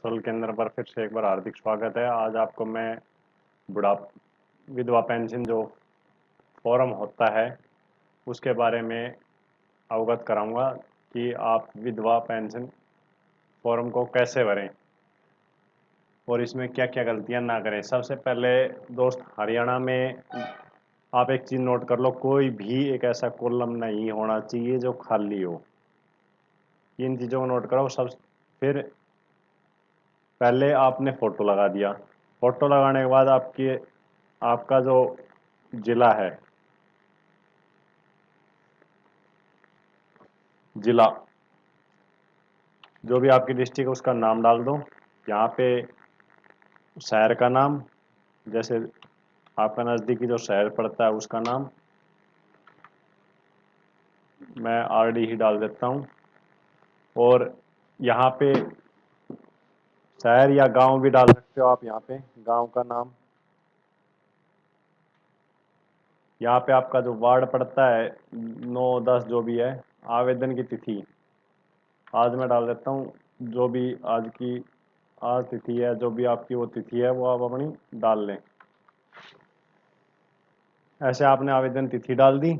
सरल के अंदर पर फिर से एक बार हार्दिक स्वागत है। आज आपको मैं बुढ़ा विधवा पेंशन जो फॉर्म होता है उसके बारे में अवगत कराऊंगा कि आप विधवा पेंशन फॉर्म को कैसे भरें और इसमें क्या क्या गलतियां ना करें। सबसे पहले दोस्त, हरियाणा में आप एक चीज़ नोट कर लो, कोई भी एक ऐसा कॉलम नहीं होना चाहिए जो खाली हो। इन चीज़ों को नोट करो। सब फिर पहले आपने फ़ोटो लगा दिया। फ़ोटो लगाने के बाद आपका जो जिला है, जिला जो भी आपकी डिस्ट्रिक्ट है उसका नाम डाल दो। यहाँ पे शहर का नाम, जैसे आपका नज़दीकी जो शहर पड़ता है उसका नाम मैं आरडी ही डाल देता हूँ। और यहाँ पे शहर या गांव भी डाल सकते हो आप। यहाँ पे गांव का नाम, यहाँ पे आपका जो वार्ड पड़ता है 9-10 जो भी है। आवेदन की तिथि आज मैं डाल देता हूँ। जो भी आज तिथि है, जो भी आपकी वो तिथि है वो आप अपनी डाल लें। ऐसे आपने आवेदन तिथि डाल दी।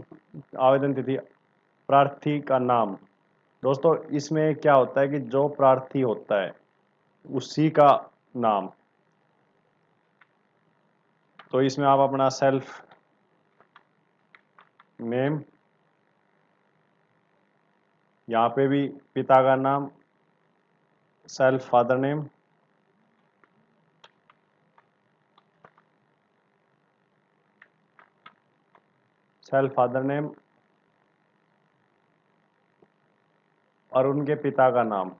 आवेदन तिथि, प्रार्थी का नाम। दोस्तों, इसमें क्या होता है कि जो प्रार्थी होता है उसी का नाम, तो इसमें आप अपना सेल्फ नेम, यहाँ पे भी पिता का नाम, self father name, self father name और उनके पिता का नाम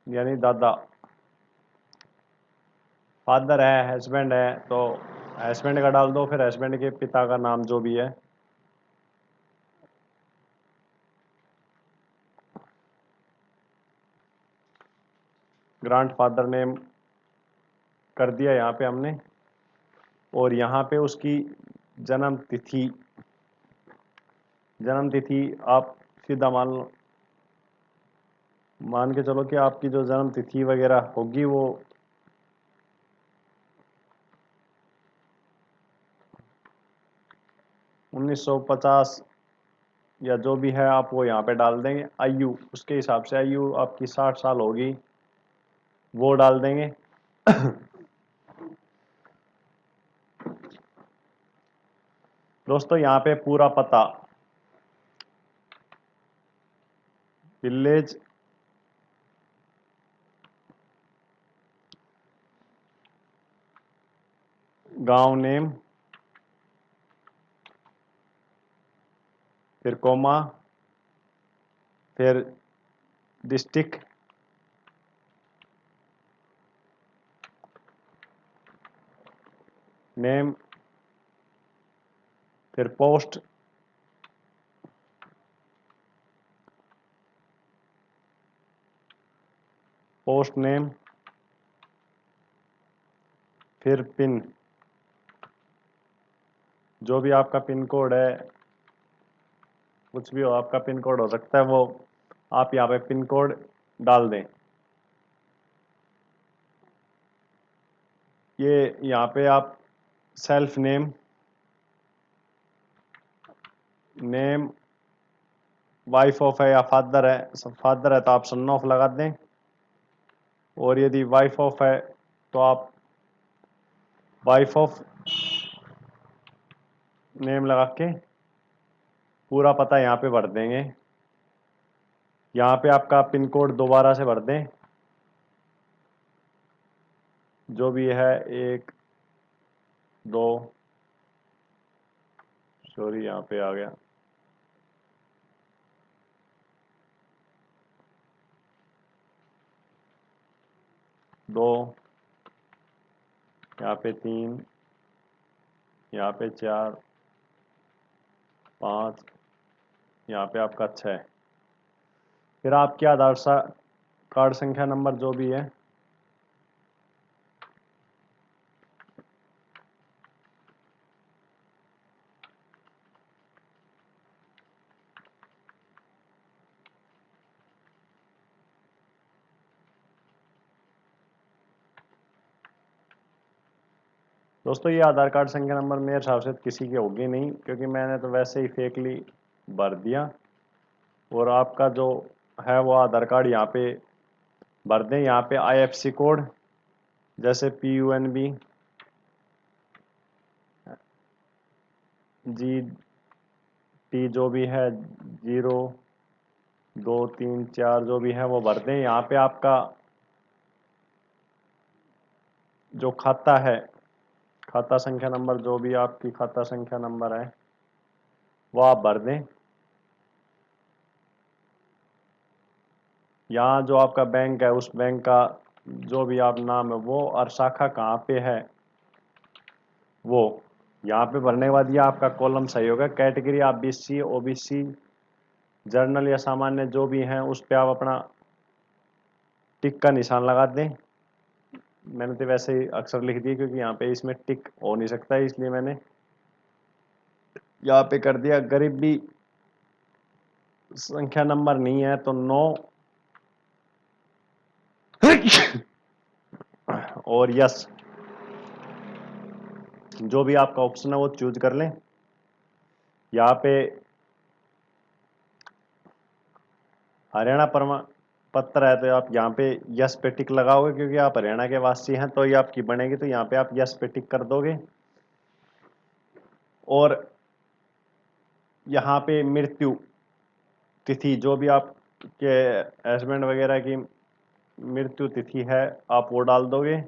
यानी दादा। फादर है, हस्बैंड है तो हस्बैंड का डाल दो। फिर हस्बैंड के पिता का नाम जो भी है, ग्रांड फादर नेम कर दिया यहाँ पे हमने। और यहाँ पे उसकी जन्म तिथि, आप सीधा मान के चलो कि आपकी जो जन्म तिथि वगैरह होगी वो 1950 या जो भी है आप वो यहाँ पे डाल देंगे। आयु, उसके हिसाब से आयु आपकी 60 साल होगी वो डाल देंगे। दोस्तों, यहाँ पे पूरा पता, विलेज, गांव नेम, फिर कोमा, फिर डिस्ट्रिक्ट, नेम, फिर पोस्ट, पोस्ट नेम, फिर पिन, जो भी आपका पिन कोड है, कुछ भी हो आपका पिन कोड हो सकता है, वो आप यहाँ पे पिन कोड डाल दें। ये यहाँ पे आप self name, name wife of है या फादर है तो आप सन ऑफ लगा दें। और यदि वाइफ ऑफ है तो आप वाइफ ऑफ नेम लगा के पूरा पता यहाँ पे भर देंगे। यहाँ पे आपका पिन कोड दोबारा से भर दें, जो भी है 1 2, सॉरी यहाँ पे आ गया 2, यहाँ पे 3, यहाँ पे 4 5, यहाँ पे आपका 6। फिर आपके कार्ड संख्या नंबर जो भी है दोस्तों ये आधार कार्ड संख्या नंबर मेरे हिसाब से किसी की होगी नहीं, क्योंकि मैंने तो वैसे ही फेकली भर दिया। और आपका जो है वो आधार कार्ड यहाँ पे भर दें। यहाँ पे IFSC कोड जैसे PUNB GT जो भी है 0234 जो भी है वो भर दें। यहाँ पे आपका जो खाता है, खाता संख्या नंबर जो भी आपकी खाता संख्या नंबर है वो आप भर दें। यहाँ जो आपका बैंक है उस बैंक का जो भी आप नाम है वो और शाखा कहाँ पे है वो यहाँ पे भरने के बाद ये आपका कॉलम सही होगा। कैटेगरी आप BC OBC जर्नल या सामान्य जो भी हैं उस पे आप अपना टिक का निशान लगा दें। मैंने तो वैसे ही अक्सर लिख दिए, क्योंकि यहाँ पे इसमें टिक हो नहीं सकता है, इसलिए मैंने यहाँ पे कर दिया। गरीबी संख्या नंबर नहीं है तो 9 और यस जो भी आपका ऑप्शन है वो चूज कर लें। यहाँ पे हरियाणा प्रमाण पत्र है तो आप यहाँ पे यस पे टिक लगाओगे, क्योंकि आप हरियाणा के वासी हैं तो ये आपकी बनेगी, तो यहाँ पे आप यस पे टिक कर दोगे। और यहाँ पे मृत्यु तिथि जो भी आपके हस्बैंड वगैरह की मृत्यु तिथि है आप वो डाल दोगे।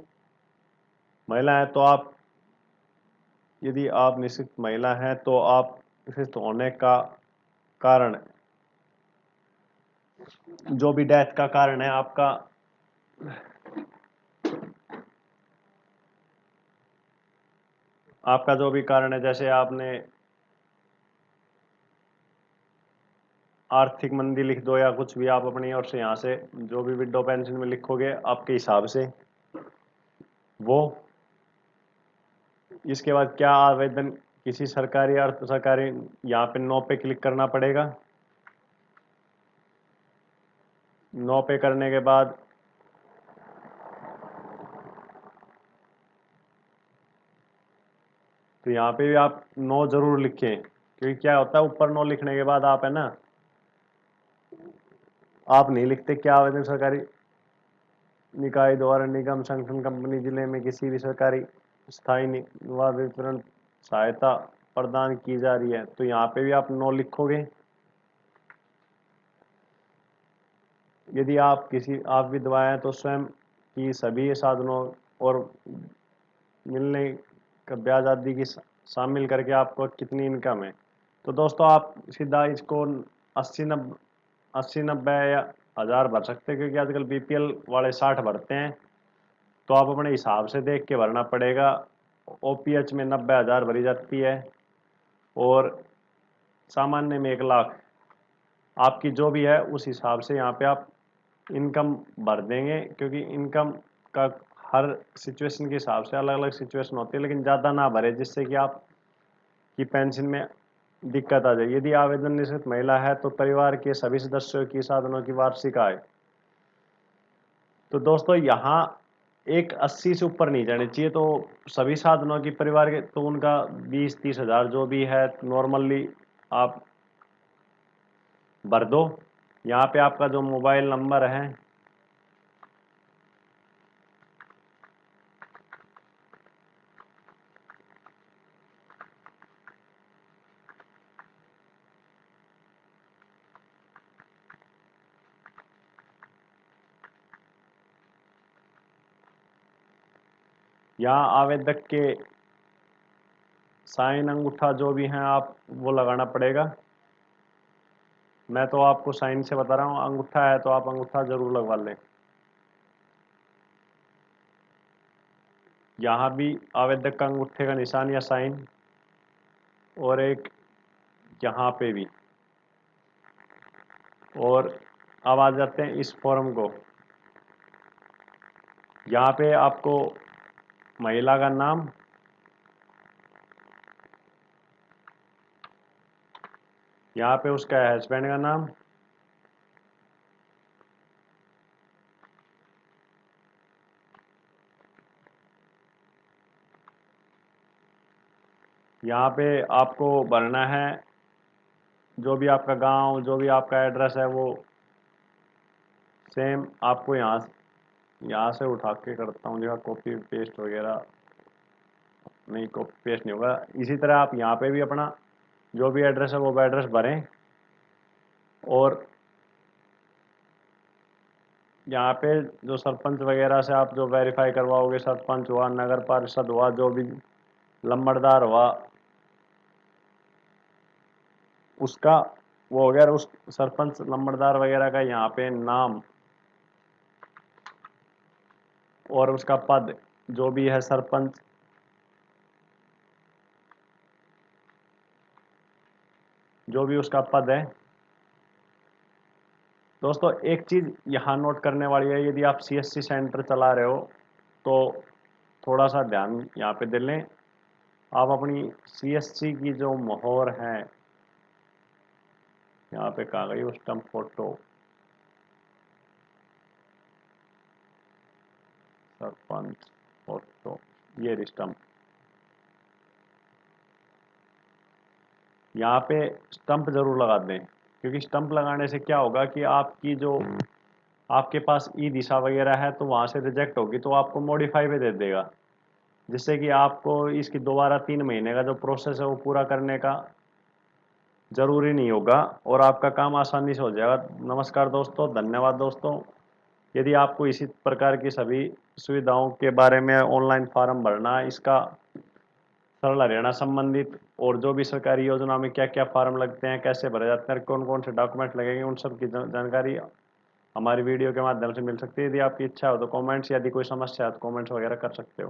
महिला है तो आप, यदि आप निश्चित महिला हैं तो आप निश्चित होने का कारण जो भी डेथ का कारण है आपका आपका जो भी कारण है, जैसे आपने आर्थिक मंदी लिख दो या कुछ भी आप अपनी ओर से यहाँ से जो भी विडो पेंशन में लिखोगे आपके हिसाब से वो। इसके बाद क्या आवेदन किसी सरकारी अर्ध सरकारी, यहाँ पे नो पे क्लिक करना पड़ेगा। नो पे करने के बाद तो यहाँ पे भी आप नो जरूर लिखें, क्योंकि क्या होता है ऊपर नो लिखने के बाद आप है ना आप नहीं लिखते क्या आवेदन सरकारी निकाय द्वारा निगम संगठन कंपनी जिले में किसी भी सरकारी स्थायी व वितरण सहायता प्रदान की जा रही है, तो यहाँ पे भी आप नो लिखोगे। यदि आप विधवा हैं तो स्वयं की सभी साधनों और मिलने का ब्याज आदि की शामिल करके आपको कितनी इनकम है। तो दोस्तों आप सीधा इसको 80 90 या 1000 भर सकते हैं, क्योंकि आजकल BPL वाले 60 भरते हैं, तो आप अपने हिसाब से देख के भरना पड़ेगा। OPH में 90,000 भरी जाती है और सामान्य में 1 लाख। आपकी जो भी है उस हिसाब से यहाँ पे आप इनकम भर देंगे, क्योंकि इनकम का हर सिचुएशन के हिसाब से अलग अलग सिचुएशन होती है, लेकिन ज़्यादा ना भरे जिससे कि आपकी पेंशन में दिक्कत आ जाए। यदि आवेदन निश्चित महिला है तो परिवार के सभी सदस्यों की साधनों की वार्षिक आय, तो दोस्तों यहाँ एक 80 से ऊपर नहीं जानी चाहिए। तो सभी साधनों की परिवार के तो उनका 20 30 हज़ार जो भी है नॉर्मली आप भर दो। यहाँ पे आपका जो मोबाइल नंबर है यहाँ आवेदक के साइन अंगूठा जो भी हैं आप वो लगाना पड़ेगा। मैं तो आपको साइन से बता रहा हूँ, अंगूठा है तो आप अंगूठा जरूर लगवा लें। यहाँ भी आवेदक का अंगूठे का निशान या साइन, और एक यहाँ पे भी। और अब आ जाते हैं इस फॉर्म को। यहाँ पे आपको महिला का नाम, यहाँ पे उसका हस्बैंड का नाम, यहाँ पे आपको भरना है जो भी आपका गांव, जो भी आपका एड्रेस है वो सेम आपको यहाँ से उठा के करता हूँ, जगह कॉपी पेस्ट वगैरह नहीं, कॉपी पेस्ट नहीं होगा। इसी तरह आप यहाँ पे भी अपना जो भी एड्रेस है वो एड्रेस भरें, और यहाँ पे जो सरपंच वगैरह से आप जो वेरीफाई करवाओगे, सरपंच हुआ, नगर पार्षद हुआ, जो भी लंबड़दार हुआ, उसका वो अगर उस सरपंच लंबड़दार वगैरह का यहाँ पे नाम और उसका पद जो भी है, सरपंच जो भी उसका पद है। दोस्तों एक चीज़ यहाँ नोट करने वाली है, यदि आप सीएससी सेंटर चला रहे हो तो थोड़ा सा ध्यान यहाँ पे दे लें। आप अपनी सीएससी की जो मोहर है, यहाँ पे कहाँ गई वो स्टम्प फोटो, सरपंच फोटो, ये स्टम्प, यहाँ पे स्टंप जरूर लगा दें, क्योंकि स्टंप लगाने से क्या होगा कि आपकी जो आपके पास ई दिशा वगैरह है तो वहाँ से रिजेक्ट होगी, तो आपको मॉडिफाई पे दे देगा, जिससे कि आपको इसकी दोबारा 3 महीने का जो प्रोसेस है वो पूरा करने का जरूरी नहीं होगा, और आपका काम आसानी से हो जाएगा। नमस्कार दोस्तों, धन्यवाद दोस्तों। यदि आपको इसी प्रकार की सभी सुविधाओं के बारे में, ऑनलाइन फॉर्म भरना, इसका सरल हरियाणा संबंधित और जो भी सरकारी योजना में क्या क्या फॉर्म लगते हैं, कैसे भरे जाते हैं, कौन कौन से डॉक्यूमेंट लगेंगे, उन सब की जानकारी हमारी वीडियो के माध्यम से मिल सकती है। यदि आपकी इच्छा हो तो कमेंट्स, यदि कोई समस्या है तो कमेंट्स वगैरह कर सकते हो।